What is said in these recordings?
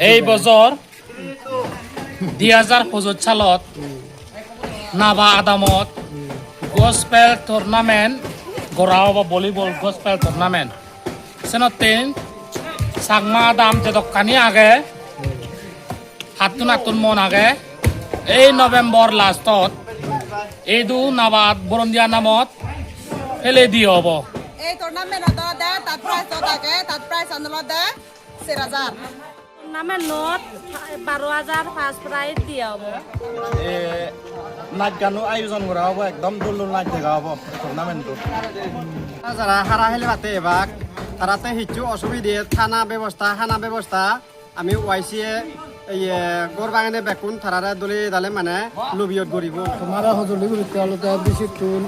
এই বছর 2025 সালত নাভা আদামত গসপেল টুর্নামেন্ট গড়া হ'ব volleyball gospel tournament সেনতে Sagma Adam যেদকানি আগে হাতুন মন আগে এই নভেম্বর লাস্টত এইদু নাবাদ বরন্দিয়া নামত ফেলে দিয়ে হ'ব এই টুর্নামেন্টত দে তাত প্রাইজ থাকে তাত প্রাইজ আন্দোলন দে 4000 টুর্নামেন্টত 12000 ফার্স্ট প্রাইজ দিয়া হ'ব নাচ গানো আয়োজন করা হবো একদম দোল নাচ দেখা হবো টুর্নামেন্টত যারা হারা হেলে পাতে এবার তারাতে হিচু অসুবিধে থানা ব্যবস্থা আমি ওয়াইসিয়ে এই গড় বাগানে বেকুন থারারে দলি দালে মানে লবিয়ত গরিব তোমার সজুলি গুলিতে আলোতে বেশি তুন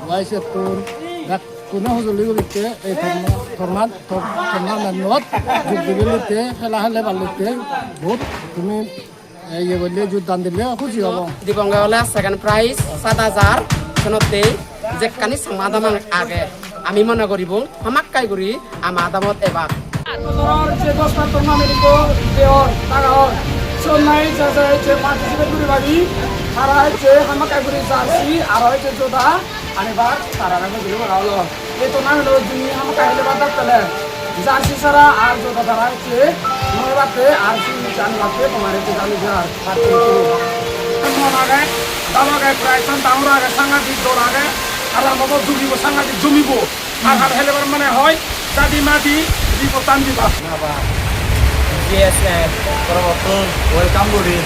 ওয়াইসে তুন কোনো সজুলি গুলিতে এই টুর্নামেন্টত যোগ দিবলিতে খেলা খেলে পালিতে বহুত তুমি ইয়ে করলে যোগদান দিলে খুশি হব দিবঙ্গে হলে সেকেন্ড প্রাইজ 7000 সেনতে যে কানি সমাধান আগে আমি মনে করিব হামাক্কাই করি আমার আদামত এবার যে দশটা টুর্নামেন্ট দেওয়ার টাকা হয় চেন্নাই যে পার্টিসিপেট করে পারি তারা হচ্ছে হামাকাগুড়ি জার্সি আর হচ্ছে জোদা আনিবার তারা গুলি হলো এই টুর্নামেন্টের যিনি হামাকা হেলে বাদ পেলে জার্সি ছাড়া আর জোদা তারা হচ্ছে নয় বাদে আর জানি বাদে তোমার হচ্ছে জানি যার মন আগে দাম আগে প্রাইস দামর আগে সাংঘাতিক দৌড় আগে আর আমাকে জমিব সাংঘাতিক জমিব আর হেলেবার মানে হয় দাদি মাদি দিব টান দিবা GSF পরবর্তী ওয়েলকাম করি